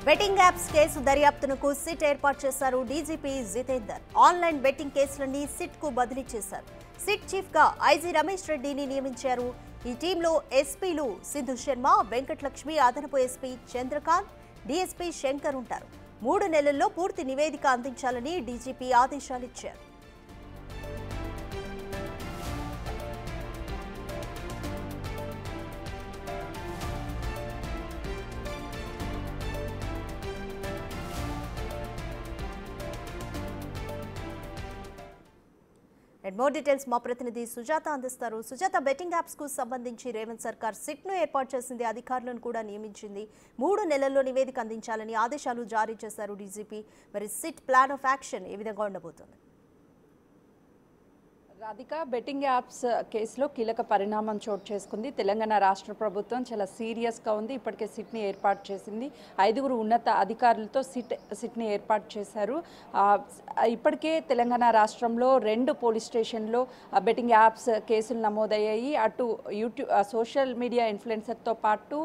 Betting apps case దర్యాప్తునకు SIT ఏర్పాటు చేశారు DGP Jitender. Online betting కేసులన్నీ సిట్ కు బదిలీ చేశారు. సిట్ చీఫ్ గా ఐజీ రమేష్ రెడ్డిని నియమించారు. ఈ టీంలో ఎస్పీలు సింధు శర్మ, వెంకటలక్ష్మి, అదనపు ఎస్పీ చంద్రకాంత్, డీఎస్పీ శంకర్ ఉంటారు. 3 నెలల్లో పూర్తి నివేదిక అందించాలని డీజీపీ ఆదేశాలిచ్చారు. మోర్ డీటెయిల్స్ మా ప్రతినిధి సుజాత అందిస్తారు. సుజాత, బెట్టింగ్ యాప్స్ కు సంబంధించి రేవంత్ సర్కార్ సిట్ ను ఏర్పాటు చేసింది, అధికారులను కూడా నియమించింది. 3 నెలల్లో నివేదిక అందించాలని ఆదేశాలు జారీ చేశారు డీజీపీ. మరి సిట్ ప్లాన్ ఆఫ్ యాక్షన్ ఏ విధంగా ఉండబోతోంది? రాధిక, బెట్టింగ్ యాప్స్ కేసులో కీలక పరిణామం చోటు చేసుకుంది. తెలంగాణ రాష్ట్ర ప్రభుత్వం చాలా సీరియస్గా ఉంది. ఇప్పటికే సిట్ని ఏర్పాటు చేసింది. 5 ఉన్నత అధికారులతో సిట్ని ఏర్పాటు చేశారు. ఇప్పటికే తెలంగాణ రాష్ట్రంలో 2 పోలీస్ స్టేషన్లో బెట్టింగ్ యాప్స్ కేసులు నమోదయ్యాయి. అటు యూట్యూబ్ సోషల్ మీడియా ఇన్ఫ్లుయెన్సర్తో పాటు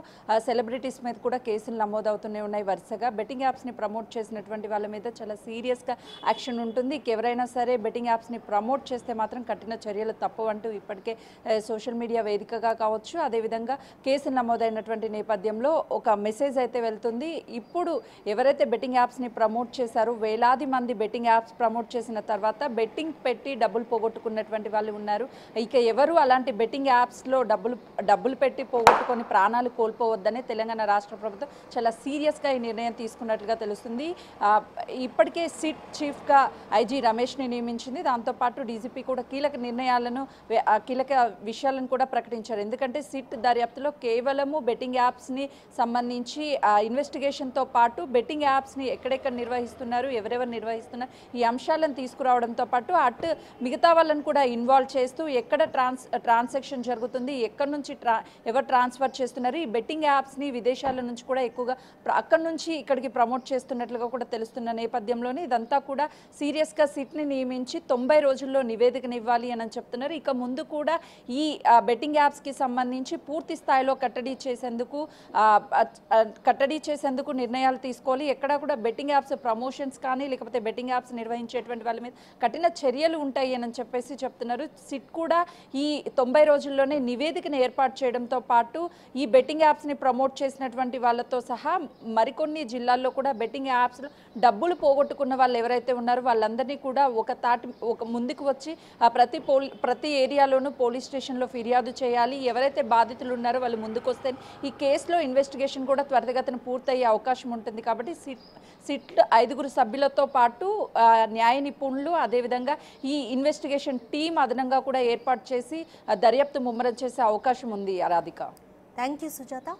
సెలబ్రిటీస్ మీద కూడా కేసులు నమోదవుతూనే ఉన్నాయి. వరుసగా బెట్టింగ్ యాప్స్ని ప్రమోట్ చేసినటువంటి వాళ్ళ మీద చాలా సీరియస్గా యాక్షన్ ఉంటుంది. ఎవరైనా సరే బెట్టింగ్ యాప్స్ని ప్రమోట్ చేస్తే మాత్రం కఠిన చర్యలు తప్పవంటూ ఇప్పటికే సోషల్ మీడియా వేదికగా కావచ్చు, అదేవిధంగా కేసు నమోదైనటువంటి నేపథ్యంలో ఒక మెసేజ్ అయితే వెళ్తుంది. ఇప్పుడు ఎవరైతే బెట్టింగ్ యాప్స్ని ప్రమోట్ చేశారో, వేలాది మంది బెట్టింగ్ యాప్స్ ప్రమోట్ చేసిన తర్వాత బెట్టింగ్ పెట్టి డబ్బులు పోగొట్టుకున్నటువంటి వాళ్ళు ఉన్నారు. ఇక ఎవరు అలాంటి బెట్టింగ్ యాప్స్లో డబ్బులు పెట్టి పోగొట్టుకొని ప్రాణాలు కోల్పోవద్దనే తెలంగాణ రాష్ట్ర ప్రభుత్వం చాలా సీరియస్గా ఈ నిర్ణయం తీసుకున్నట్లుగా తెలుస్తుంది. ఇప్పటికే సిట్ చీఫ్గా ఐజీ రమేష్ని నియమించింది. దాంతోపాటు డీజీపీ కూడా కీలక నిర్ణయాలను, కీలక విషయాలను కూడా ప్రకటించారు. ఎందుకంటే సిట్ దర్యాప్తులో కేవలము బెట్టింగ్ యాప్స్ని సంబంధించి ఇన్వెస్టిగేషన్తో పాటు బెట్టింగ్ యాప్స్ని ఎక్కడెక్కడ నిర్వహిస్తున్నారు, ఎవరెవరు నిర్వహిస్తున్నారు, ఈ అంశాలను తీసుకురావడంతో పాటు అటు మిగతా వాళ్ళని కూడా ఇన్వాల్వ్ చేస్తూ ఎక్కడ ట్రాన్సాక్షన్ జరుగుతుంది, ఎక్కడి నుంచి ఎవరు ట్రాన్స్ఫర్ చేస్తున్నారు, ఈ బెట్టింగ్ యాప్స్ని విదేశాల నుంచి కూడా ఎక్కువగా అక్కడి నుంచి ఇక్కడికి ప్రమోట్ చేస్తున్నట్లుగా కూడా తెలుస్తున్న నేపథ్యంలోనే ఇదంతా కూడా సీరియస్గా సిట్ని నియమించి 90 రోజుల్లో నివేదికని ఇవ్వాలి అని చెప్తున్నారు. ఇక ముందు కూడా ఈ బెట్టింగ్ యాప్స్కి సంబంధించి పూర్తి స్థాయిలో కట్టడి చేసేందుకు నిర్ణయాలు తీసుకోవాలి. ఎక్కడా కూడా బెట్టింగ్ యాప్స్ ప్రమోషన్స్ కానీ లేకపోతే బెట్టింగ్ యాప్స్ నిర్వహించేటువంటి వాళ్ళ మీద కఠిన చర్యలు ఉంటాయి అని చెప్పేసి చెప్తున్నారు. సిట్ కూడా ఈ 90 రోజుల్లోనే నివేదికను ఏర్పాటు చేయడంతో పాటు ఈ బెట్టింగ్ యాప్స్ని ప్రమోట్ చేసినటువంటి వాళ్ళతో సహా మరికొన్ని జిల్లాల్లో కూడా బెట్టింగ్ యాప్స్లో డబ్బులు పోగొట్టుకున్న వాళ్ళు ఎవరైతే ఉన్నారో వాళ్ళందరినీ కూడా ఒక ముందుకు వచ్చి ప్రతి ఏరియాలోనూ పోలీస్ స్టేషన్లో ఫిర్యాదు చేయాలి. ఎవరైతే బాధితులు ఉన్నారో వాళ్ళు ముందుకు వస్తే ఈ కేసులో ఇన్వెస్టిగేషన్ కూడా త్వరితగతిన పూర్తయ్యే అవకాశం ఉంటుంది. కాబట్టి సిట్ 5 సభ్యులతో పాటు న్యాయ నిపుణులు, అదేవిధంగా ఈ ఇన్వెస్టిగేషన్ టీం అదనంగా కూడా ఏర్పాటు చేసి దర్యాప్తు ముమ్మరం చేసే అవకాశం ఉంది. Radhika, thank you Sujatha.